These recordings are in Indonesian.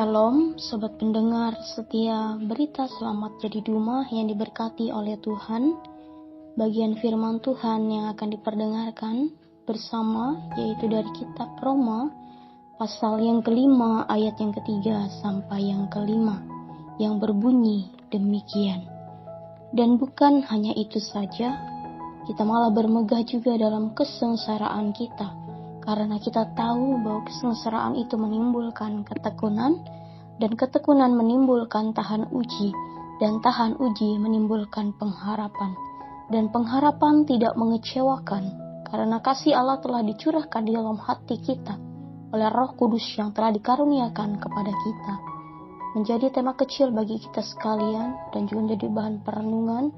Shalom, sobat pendengar setia berita selamat jadi Duma yang diberkati oleh Tuhan. Bagian firman Tuhan yang akan diperdengarkan bersama yaitu dari kitab Roma pasal yang kelima ayat yang ketiga sampai yang kelima yang berbunyi demikian. Dan bukan hanya itu saja, kita malah bermegah juga dalam kesengsaraan kita. Karena kita tahu bahwa kesengsaraan itu menimbulkan ketekunan, dan ketekunan menimbulkan tahan uji, dan tahan uji menimbulkan pengharapan. Dan pengharapan tidak mengecewakan, karena kasih Allah telah dicurahkan di dalam hati kita oleh Roh Kudus yang telah dikaruniakan kepada kita. Menjadi tema kecil bagi kita sekalian dan juga menjadi bahan perenungan,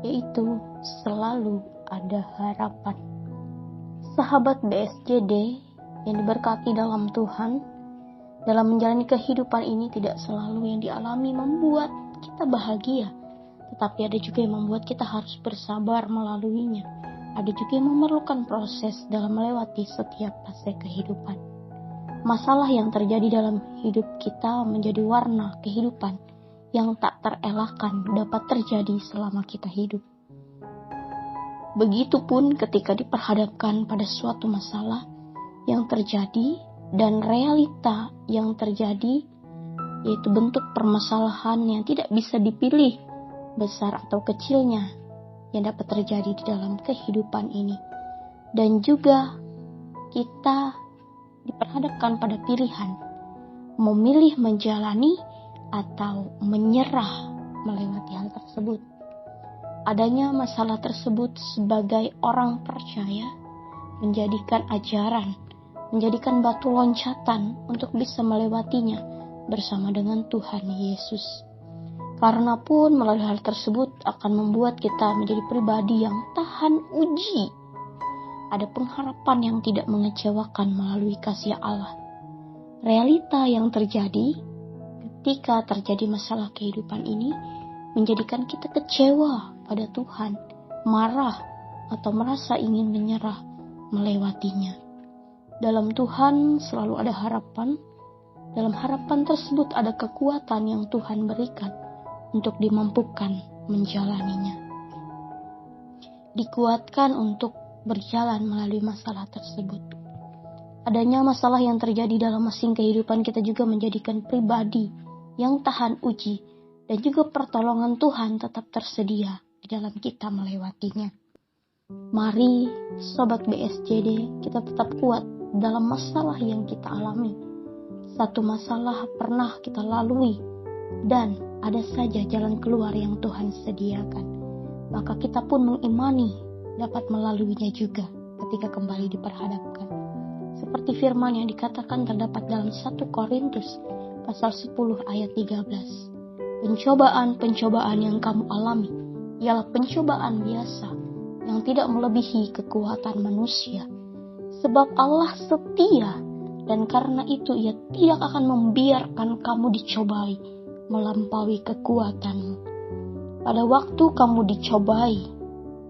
yaitu selalu ada harapan. Sahabat BSJD yang diberkati dalam Tuhan, dalam menjalani kehidupan ini tidak selalu yang dialami membuat kita bahagia, tetapi ada juga yang membuat kita harus bersabar melaluinya. Ada juga yang memerlukan proses dalam melewati setiap fase kehidupan. Masalah yang terjadi dalam hidup kita menjadi warna kehidupan yang tak terelakkan dapat terjadi selama kita hidup. Begitupun ketika diperhadapkan pada suatu masalah yang terjadi dan realita yang terjadi, yaitu bentuk permasalahan yang tidak bisa dipilih besar atau kecilnya yang dapat terjadi di dalam kehidupan ini. Dan juga kita diperhadapkan pada pilihan memilih menjalani atau menyerah melewati hal tersebut. Adanya masalah tersebut sebagai orang percaya menjadikan ajaran, menjadikan batu loncatan untuk bisa melewatinya bersama dengan Tuhan Yesus. Karena pun melalui hal tersebut akan membuat kita menjadi pribadi yang tahan uji. Ada pengharapan yang tidak mengecewakan melalui kasih Allah. Realita yang terjadi ketika terjadi masalah kehidupan ini menjadikan kita kecewa pada Tuhan, marah, atau merasa ingin menyerah melewatinya. Dalam Tuhan selalu ada harapan. Dalam harapan tersebut ada kekuatan yang Tuhan berikan untuk dimampukan menjalaninya. Dikuatkan untuk berjalan melalui masalah tersebut. Adanya masalah yang terjadi dalam masing kehidupan kita juga menjadikan pribadi yang tahan uji, dan juga pertolongan Tuhan tetap tersedia di dalam kita melewatinya. Mari sobat BSJD, kita tetap kuat dalam masalah yang kita alami. Satu masalah pernah kita lalui dan ada saja jalan keluar yang Tuhan sediakan. Maka kita pun mengimani dapat melaluinya juga ketika kembali diperhadapkan. Seperti firman yang dikatakan terdapat dalam 1 Korintus pasal 10 ayat 13. Pencobaan-pencobaan yang kamu alami ialah pencobaan biasa yang tidak melebihi kekuatan manusia. Sebab Allah setia, dan karena itu Ia tidak akan membiarkan kamu dicobai melampaui kekuatanmu. Pada waktu kamu dicobai,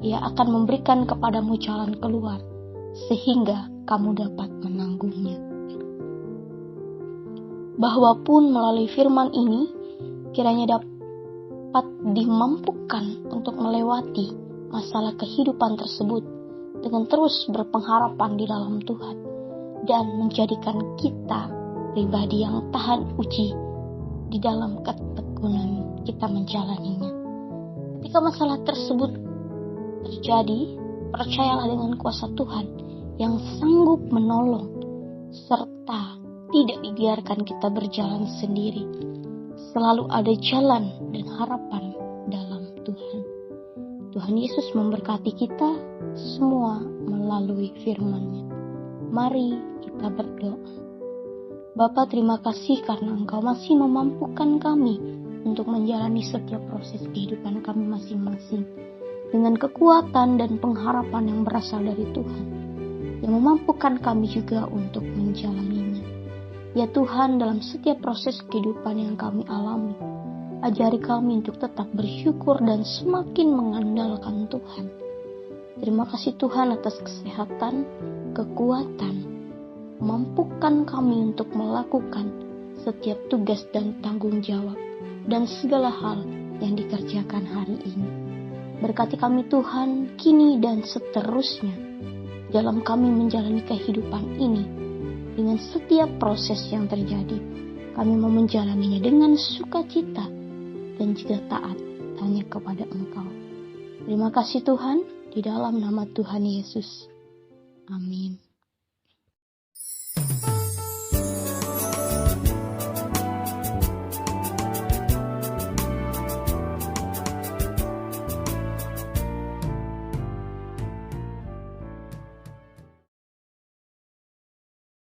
Ia akan memberikan kepadamu jalan keluar sehingga kamu dapat menanggungnya. Bahwa pun melalui firman ini kiranya dapat dimampukan untuk melewati masalah kehidupan tersebut dengan terus berpengharapan di dalam Tuhan dan menjadikan kita pribadi yang tahan uji di dalam ketekunan kita menjalaninya. Ketika masalah tersebut terjadi, percayalah dengan kuasa Tuhan yang sanggup menolong serta tidak dibiarkan kita berjalan sendiri. Selalu ada jalan dan harapan dalam Tuhan. Tuhan Yesus memberkati kita semua melalui firman-Nya. Mari kita berdoa. Bapa, terima kasih karena Engkau masih memampukan kami untuk menjalani setiap proses kehidupan kami masing-masing dengan kekuatan dan pengharapan yang berasal dari Tuhan, yang memampukan kami juga untuk menjalaninya. Ya Tuhan, dalam setiap proses kehidupan yang kami alami, ajari kami untuk tetap bersyukur dan semakin mengandalkan Tuhan. Terima kasih Tuhan atas kesehatan, kekuatan, mampukan kami untuk melakukan setiap tugas dan tanggung jawab, dan segala hal yang dikerjakan hari ini. Berkati kami Tuhan, kini dan seterusnya, dalam kami menjalani kehidupan ini, dengan setiap proses yang terjadi. Kami mau menjalaninya dengan sukacita dan juga taat hanya kepada Engkau. Terima kasih Tuhan, di dalam nama Tuhan Yesus. Amin.